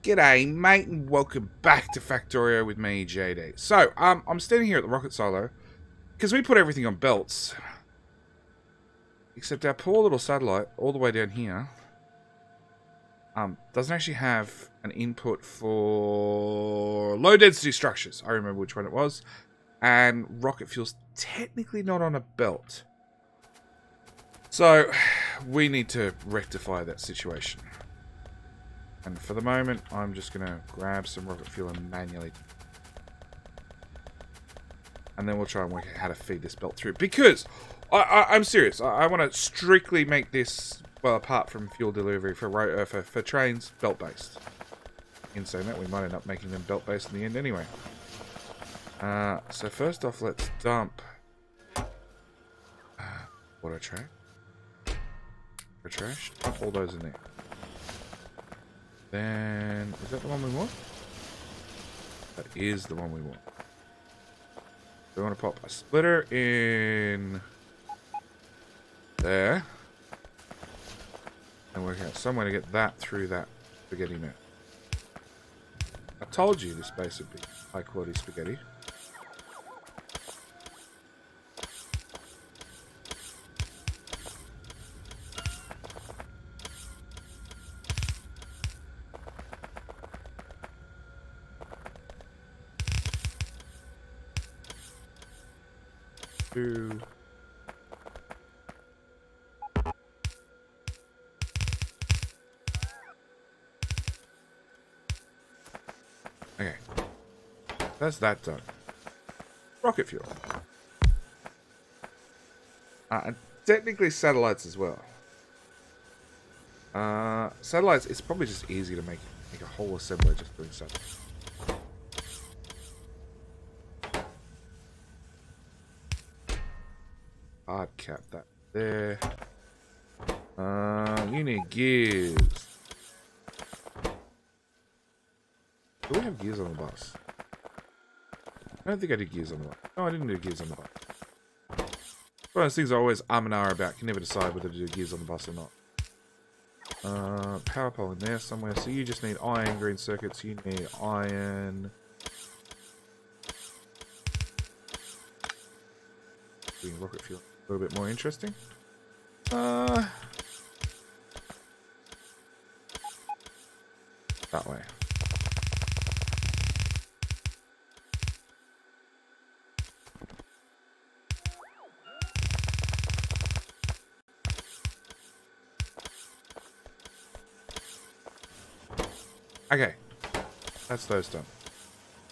G'day, mate, and welcome back to Factorio with me, JD. So, I'm standing here at the rocket silo, because we put everything on belts. Except our poor little satellite, all the way down here, doesn't actually have an input for low-density structures. I remember which one it was. And rocket fuel's technically not on a belt. So, we need to rectify that situation. And for the moment, I'm just going to grab some rocket fuel and manually. And then we'll try and work out how to feed this belt through. Because, I'm serious. I want to strictly make this, well, apart from fuel delivery for trains, belt-based. In saying that, we might end up making them belt-based in the end anyway. So first off, let's dump water trash. Trash. Dump all those in there. Then, is that the one we want? That is the one we want. We want to pop a splitter in there. And work out some way to get that through that spaghetti net. I told you this base would be high quality spaghetti. Okay, that's that done. Rocket fuel. And technically satellites as well. Satellites, it's probably just easy to make a whole assembly just doing satellites. Hard cap that there. You need gears. Do we have gears on the bus? I don't think I did gears on the bus. No, I didn't do gears on the bus. One of those things I always and ahh about. Can never decide whether to do gears on the bus or not. Power pole in there somewhere. So you just need iron, green circuits. You need iron. Doing rocket fuel a little bit more interesting. That way. Okay, that's those done.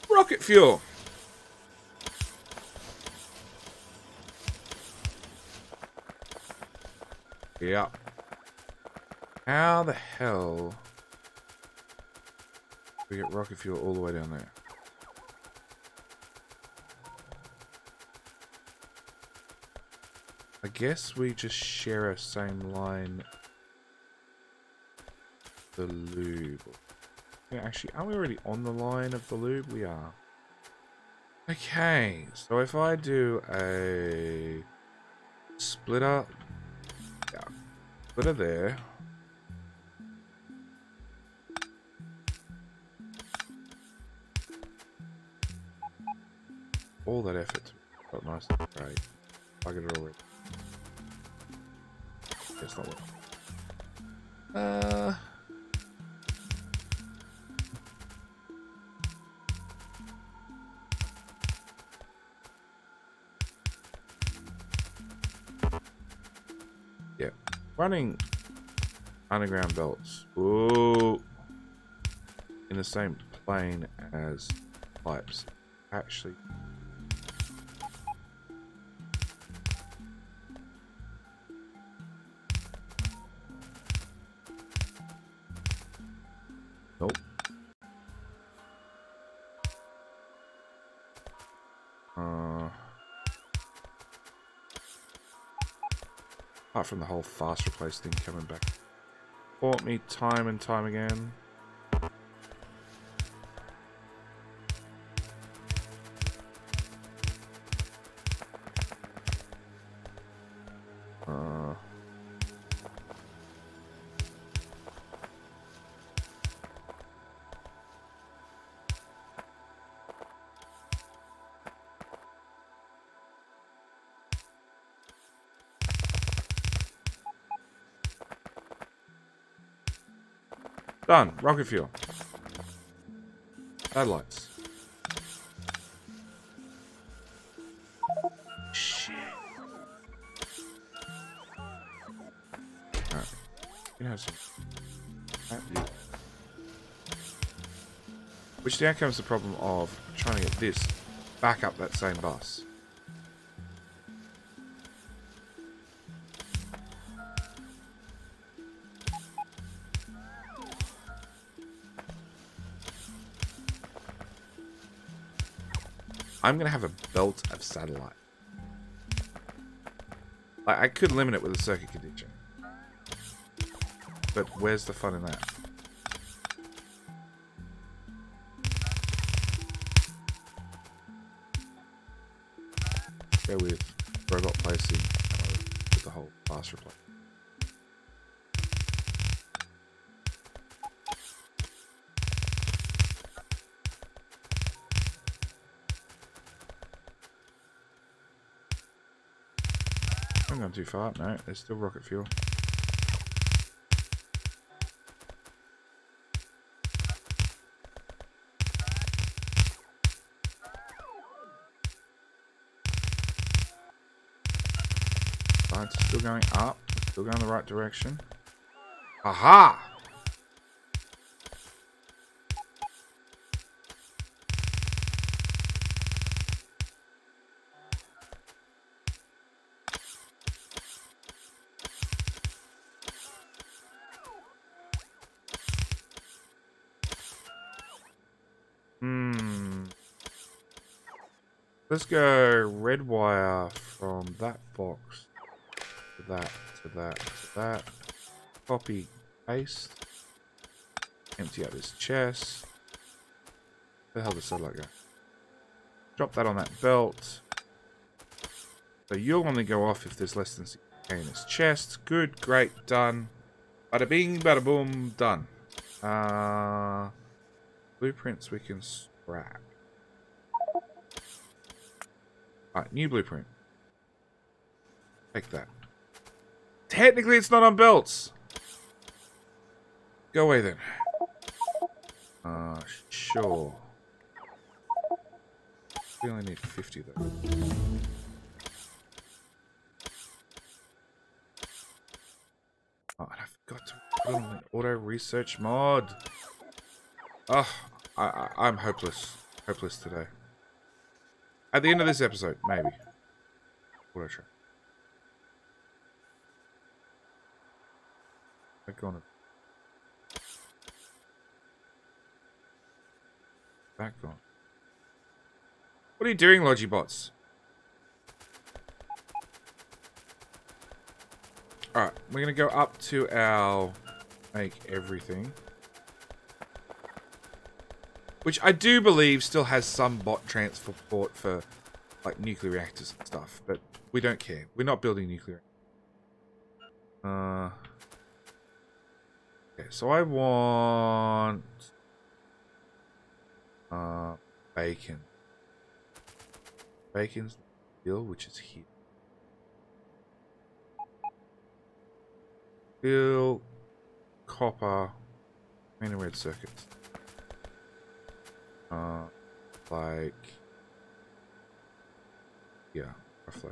Rocket fuel. Yep. How the hell do we get rocket fuel all the way down there? I guess we just share a same line. The lube. Yeah, actually, are we already on the line of the lube? We are. Okay, so if I do a splitter, yeah, splitter there. All that effort got nice and great. Plug it already. That's not what. Yeah, running underground belts. Ooh, in the same plane as pipes. Actually, nope. Apart from the whole fast replace thing coming back. Fought me time and time again. Done. Rocket fuel. Satellites. Shit. Alright. You know some. Which now comes the problem of trying to get this back up that same bus. I'm going to have a belt of satellite. I could limit it with a circuit condition. But where's the fun in that? Go with robot placing with the whole class replay. I'm going too far. No, there's still rocket fuel. It's still going up. Still going the right direction. Aha! Let's go red wire from that box to that, to that, to that. Copy, paste. Empty out this chest. Where the hell did the satellite go? Drop that on that belt. So you'll only go off if there's less than 6k in this chest. Good, great, done. Bada bing, bada boom, done. Blueprints we can scrap. Alright, new blueprint. Take that. Technically, it's not on belts. Go away then. Sure. We only need 50 though. Oh, and I forgot to put on the auto research mod. Oh, I'm hopeless. Hopeless today. At the end of this episode, maybe. Auto try. Back on it. Back on. What are you doing, Logibots? Alright, we're going to go up to our make everything. Which I do believe still has some bot transport for like nuclear reactors and stuff. But we don't care. We're not building nuclear. Okay, so I want bacon. Bacon's the steel, which is here. Steel, copper, and red circuits. Like, yeah, roughly.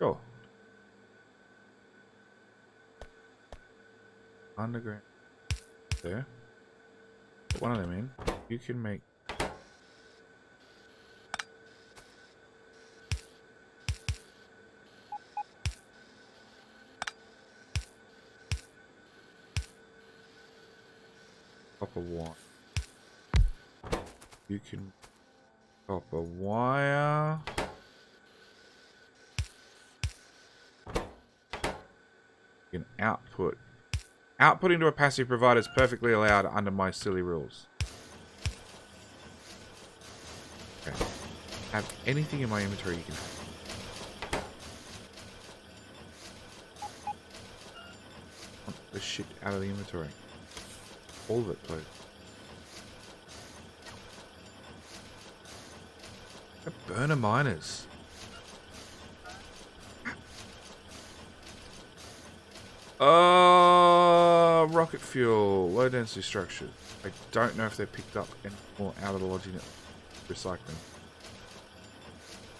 Sure. Underground. There. Put one of them in. You can make. Copper wire. You can copper wire. You can output. Output into a passive provider is perfectly allowed under my silly rules. Okay. Have anything in my inventory you can have. Want this shit out of the inventory. All of it, please. Burner miners. Rocket fuel, low density structures. I don't know if they're picked up anymore out of the lodging recycling.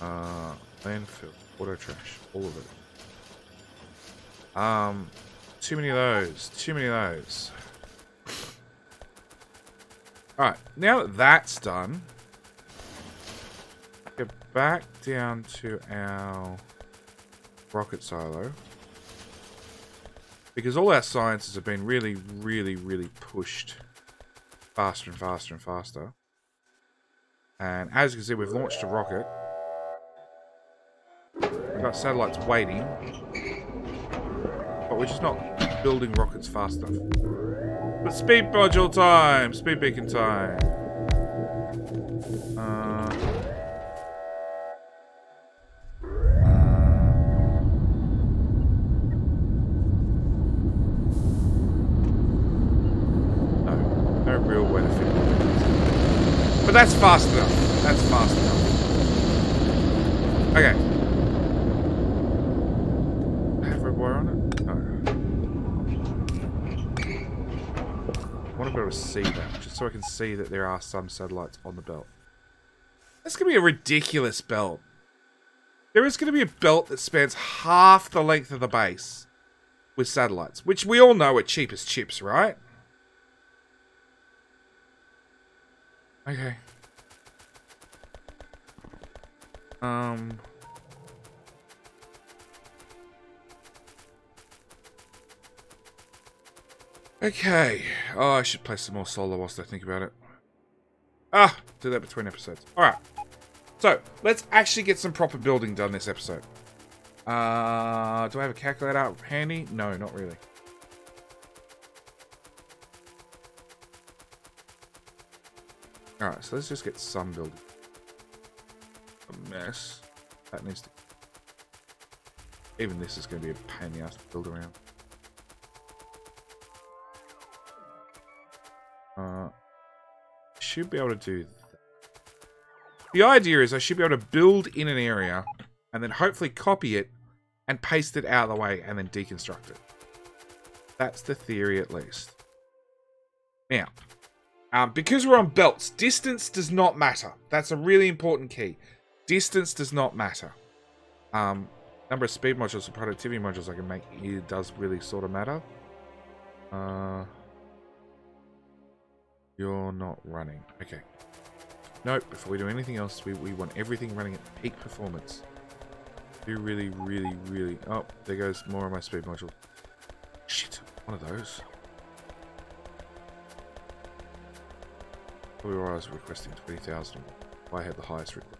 Landfill, auto trash, all of it. Too many of those. Too many of those. Alright, now that that's done, get back down to our rocket silo. Because all our sciences have been really, really, really pushed faster and faster and faster. And as you can see, we've launched a rocket. We've got satellites waiting. But we're just not building rockets fast enough. But speed module time! Speed beacon time. No real way to fit it. But that's fast enough. That's fast enough. Okay. I have red wire on it? No. I want to be able to see that, just so I can see that there are some satellites on the belt. That's going to be a ridiculous belt. There is going to be a belt that spans half the length of the base with satellites, which we all know are cheap as chips, right? Okay. Okay. Oh, I should play some more solar whilst I think about it. Do that between episodes. Alright. So, let's actually get some proper building done this episode. Do I have a calculator handy? No, not really. Alright, so let's just get some building. A mess. That needs to... Even this is going to be a pain in the ass to build around. Should be able to do that. The idea is I should be able to build in an area and then hopefully copy it and paste it out of the way and then deconstruct it. That's the theory at least. Now, because we're on belts, distance does not matter. That's a really important key. Distance does not matter. Number of speed modules or productivity modules I can make here does really sort of matter. You're not running. Okay. Nope, before we do anything else, we want everything running at peak performance. Do really, really, really... Oh, there goes more of my speed module. Shit, one of those. Probably why I was requesting 20,000. I had the highest request.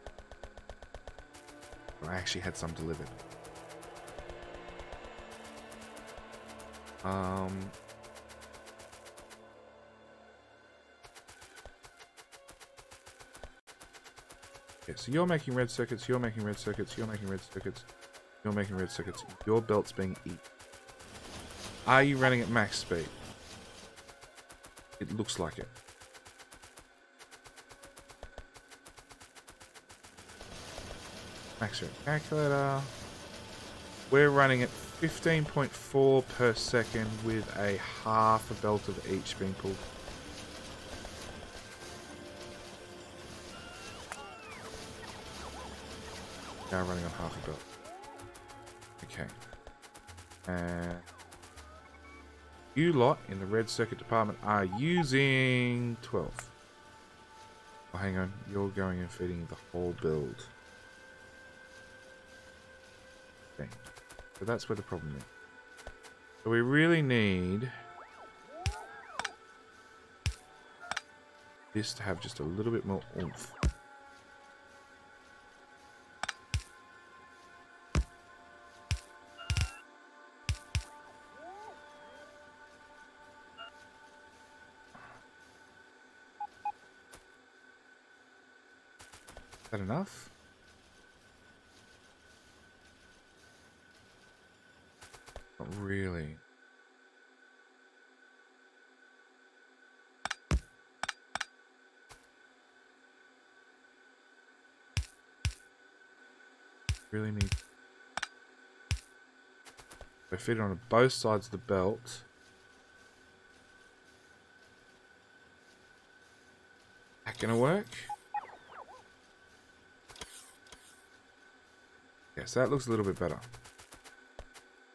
But I actually had some delivered. Okay, so you're making red circuits, you're making red circuits, you're making red circuits, you're making red circuits. Your belt's being eaten. Are you running at max speed? It looks like it. Max rate calculator. We're running at 15.4 per second with a half a belt of each being pulled. Now running on half a belt. Okay. And you lot in the red circuit department are using 12. Oh, hang on. You're going and feeding the whole build. Okay. So that's where the problem is. So we really need this to have just a little bit more oomph. Is that enough? Not really. Really need So fit it on both sides of the belt. That gonna work? Yes, that looks a little bit better.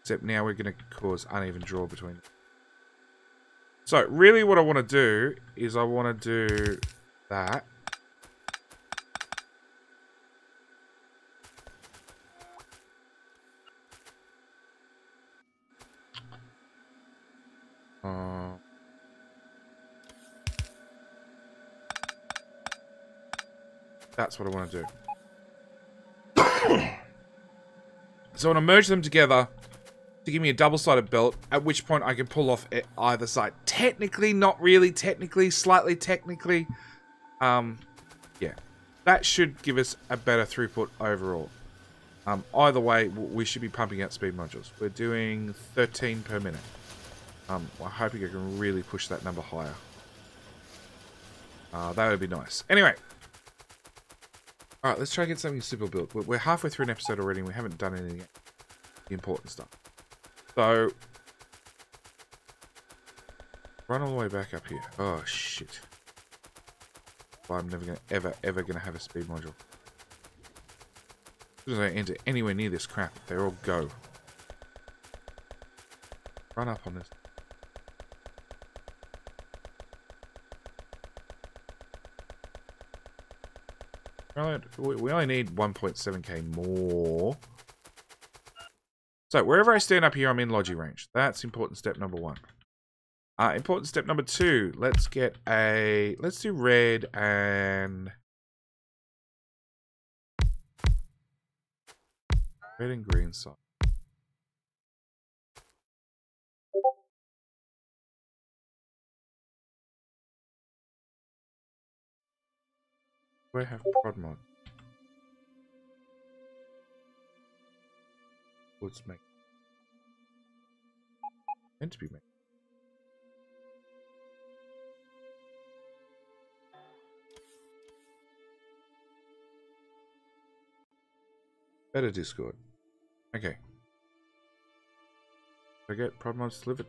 Except now we're gonna cause uneven draw between them. So really what I want to do is I want to do that. That's what I want to do. So I want to merge them together to give me a double-sided belt, at which point I can pull off either side. Technically, not really technically, slightly technically. Yeah. That should give us a better throughput overall. Either way, we should be pumping out speed modules. We're doing 13 per minute. I'm hoping I can really push that number higher. That would be nice. Anyway. Alright, let's try to get something simple built. We're halfway through an episode already and we haven't done anything yet. The important stuff. So, run all the way back up here. Oh, shit. Well, I'm never going to, ever going to have a speed module. As soon as I enter anywhere near this crap, they all go. Run up on this. We only need 1.7k more. So, wherever I stand up here, I'm in logi range. That's important step number 1. Important step number 2. Let's get a... Let's do red and... Red and green side. Do I have prod mod? Let's make... Meant to be made. Better Discord. Okay. Did I get prod mods delivered?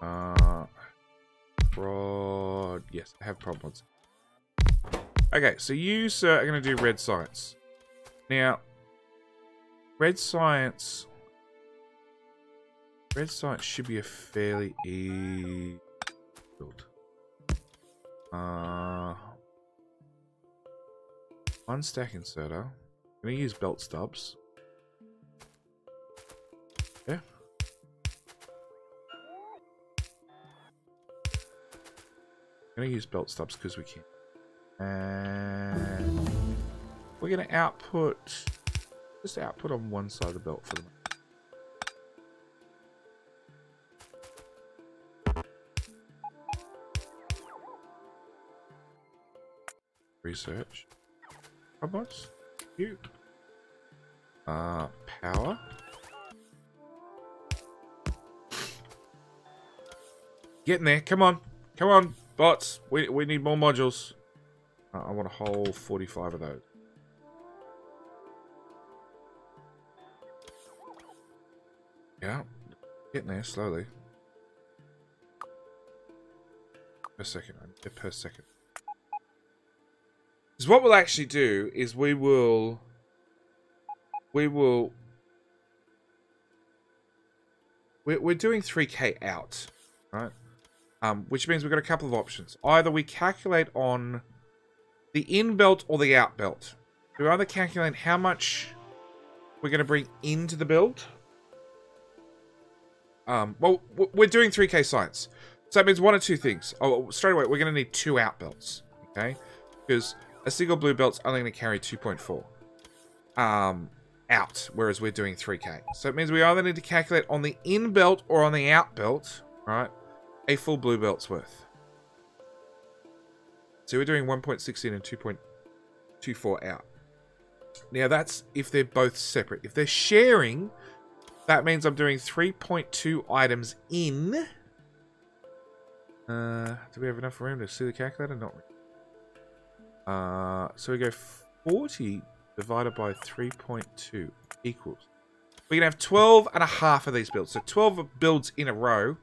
No. Prod... Yes, I have prod mods. Okay, so you, sir, are going to do red science. Now, red science should be a fairly easy build. One stack inserter. I'm going to use belt stubs. Yeah. I'm going to use belt stubs because we can. And we're going to output, just output on one side of the belt for the moment. Research. Robots. You. Power. Getting there. Come on. Come on, bots. We need more modules. I want a whole 45 of those. Yeah. Getting there slowly. Per second. Per second. Because what we'll actually do is we're doing 3k out, right? Which means we've got a couple of options. Either we calculate on the in belt or the out belt. We either calculate how much we're going to bring into the build. Well, we're doing 3k science. So that means one of two things. Oh, straight away, we're going to need 2 out belts. Okay? Because a single blue belt's only going to carry 2.4 out, whereas we're doing 3k. So it means we either need to calculate on the in belt or on the out belt, right? A full blue belt's worth. So we're doing 1.6 in and 2.24 out. Now that's if they're both separate. If they're sharing, that means I'm doing 3.2 items in. Do we have enough room to see the calculator? Not really. So we go 40 divided by 3.2 equals We can have 12 and a half of these builds. So 12 builds in a row.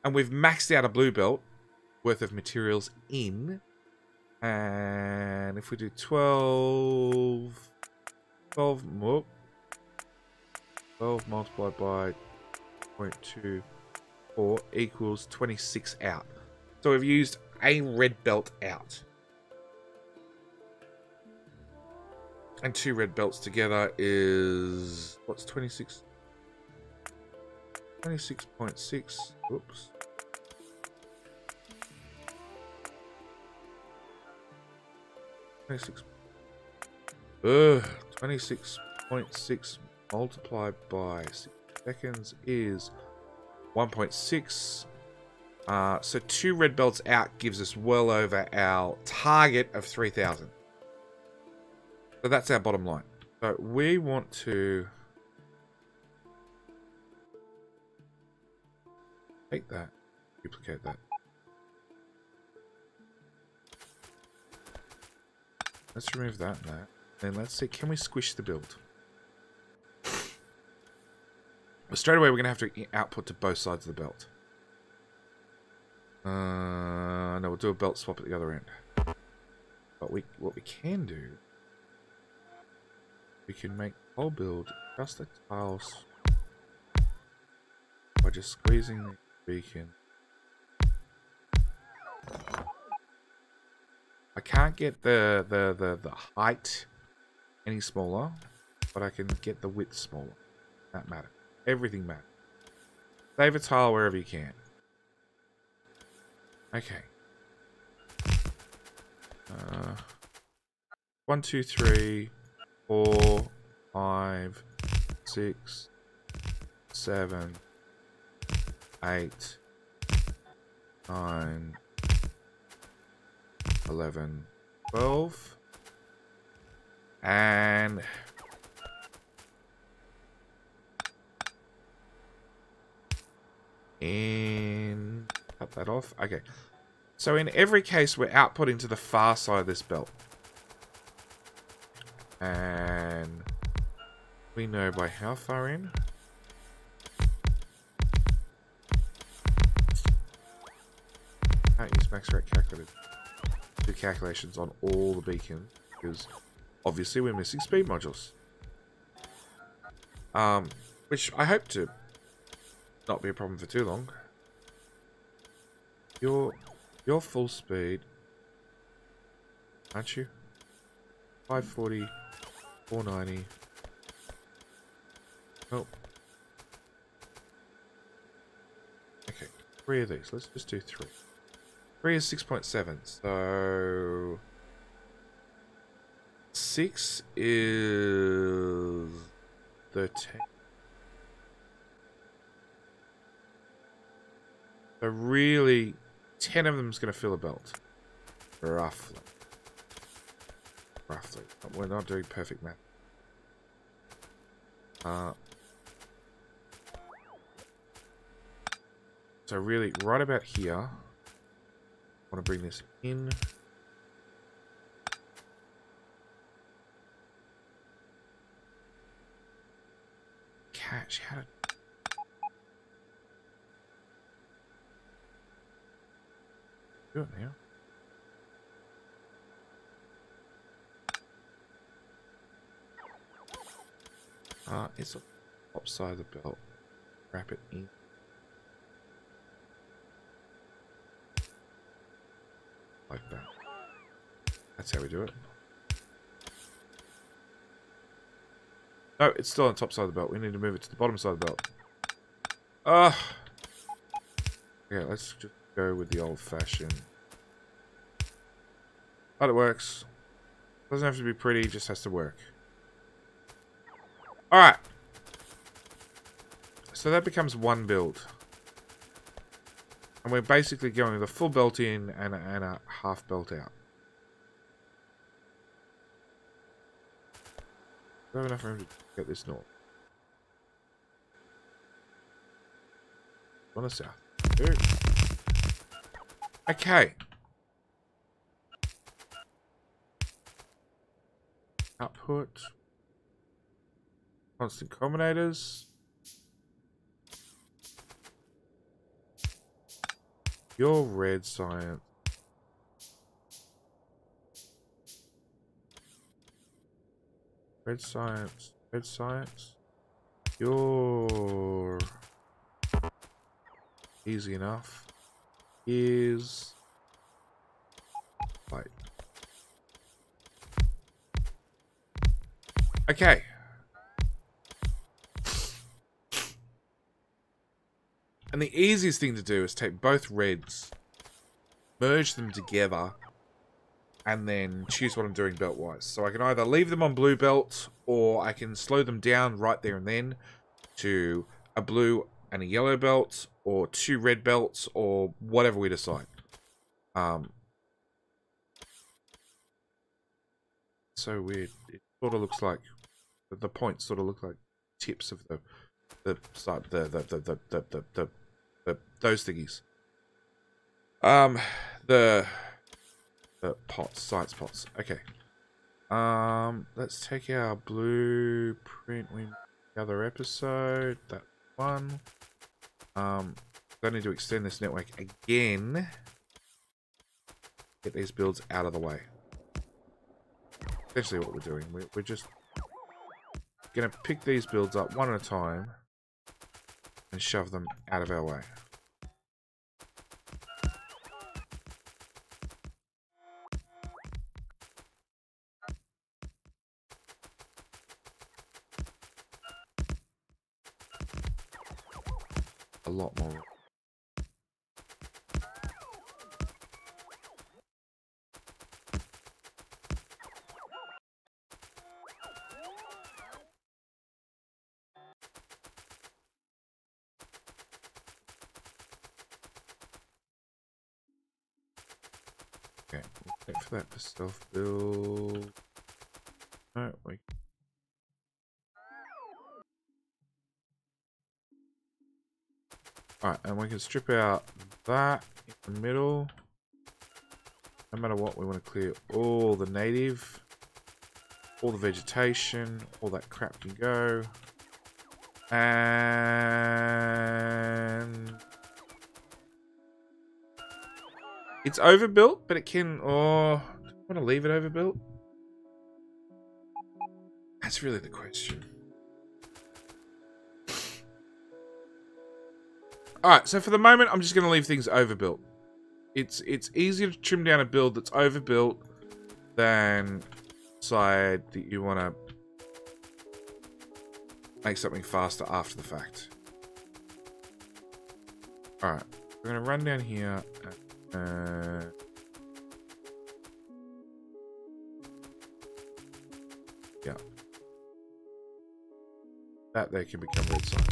And we've maxed out a blue belt worth of materials in. And if we do 12 more. 12 multiplied by 0.24 equals 26 out. So we've used a red belt out. And 2 red belts together is... What's 26? 26.6. Oops. Ugh. 26.6 multiplied by 6 seconds is 1.6. So 2 red belts out gives us well over our target of 3,000. So that's our bottom line. So we want to take that, duplicate that. Let's remove that and that. Then let's see, can we squish the build? Well, straight away, we're going to have to output to both sides of the belt. No, we'll do a belt swap at the other end. But what we can do, we can make the whole build just the tiles by just squeezing the beacon. I can't get the height any smaller, but I can get the width smaller. That matters. Everything matters. Save a tile wherever you can. Okay. 1, 2, 3, 4, 5, 6, 7, 8, 9, 11, 12, and cut that off. Okay, so in every case we're outputting to the far side of this belt, and we know by how far in. Can't use max rate calculator. Do calculations on all the beacons because obviously we're missing speed modules. Which I hope to not be a problem for too long. You're full speed, aren't you? 540, 490. Oh. Okay, 3 of these. Let's just do 3. 3 is 6.7, so 6 is 13. So really, 10 of them is going to fill a belt. Roughly. Roughly. We're not doing perfect math. So really, right about here, I want to bring this in. Catch, how to... do it now. It's the top side of the belt. Wrap it in. Like that. That's how we do it. No, it's still on the top side of the belt. We need to move it to the bottom side of the belt. Yeah, let's just go with the old-fashioned. But it works. Doesn't have to be pretty, just has to work. Alright. So that becomes one build. And we're basically going with a full belt in and a half belt out. Do I have enough room to get this north? On the south. Dude. Okay. Output. Constant combinators. Your red science. Red science. Red science. Your easy enough is light. Okay. And the easiest thing to do is take both reds, merge them together, and then choose what I'm doing belt-wise. So I can either leave them on blue belt, or I can slow them down right there and then to a blue and a yellow belt, or 2 red belts, or whatever we decide. So weird. It sort of looks like the points sort of look like tips of the side, those thingies. The pots, science pots. Okay. Let's take our blueprint we made the other episode. That one. I need to extend this network again. Get these builds out of the way. Essentially what we're doing. We're just gonna pick these builds up one at a time and shove them out of our way. A lot more. Okay, we'll wait for that to self-build. No, we... Alright, and we can strip out that in the middle. No matter what, we want to clear all the native, all the vegetation, all that crap can go. And... it's overbuilt, but it can... oh, do I want to leave it overbuilt? That's really the question. Alright, so for the moment, I'm just going to leave things overbuilt. It's easier to trim down a build that's overbuilt than decide that you want to make something faster after the fact. Alright, we're going to run down here. Yeah. That there can become red sign.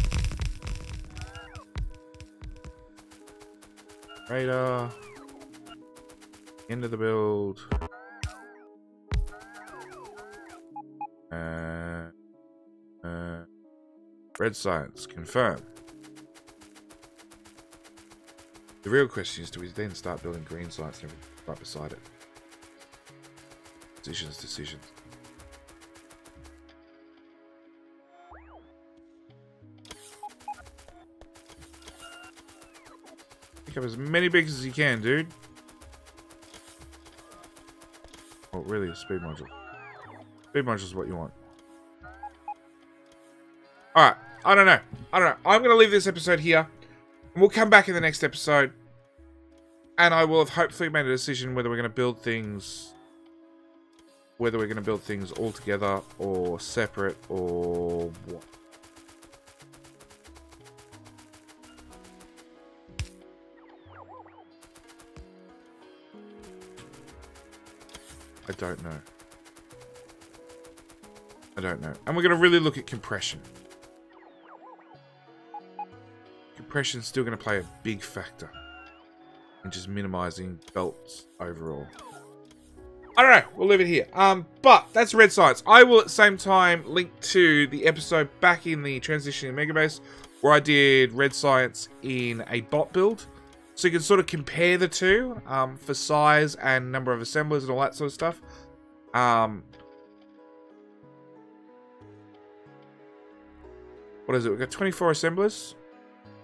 Radar. End of the build. Red science. Confirm. The real question is, do we then start building green science and everything right beside it? Decisions. Pick up as many bigs as you can, dude. Oh, really, a speed module. Speed module is what you want. Alright, I don't know. I'm going to leave this episode here. And we'll come back in the next episode. And I will have hopefully made a decision whether we're going to build things... whether we're going to build things all together or separate or what. I don't know. And we're going to really look at compression. Compression's still going to play a big factor in just minimizing belts overall. I don't know. We'll leave it here. But that's red science. I will at the same time link to the episode back in the Transitioning Megabase where I did red science in a bot build. So you can sort of compare the two for size and number of assemblers and all that sort of stuff. What is it? We've got 24 assemblers.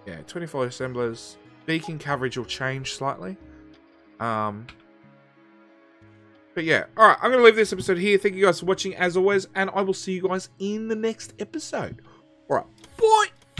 Yeah, 24 assemblers. Beacon coverage will change slightly. But yeah. Alright, I'm going to leave this episode here. Thank you guys for watching as always. And I will see you guys in the next episode. Alright, bye!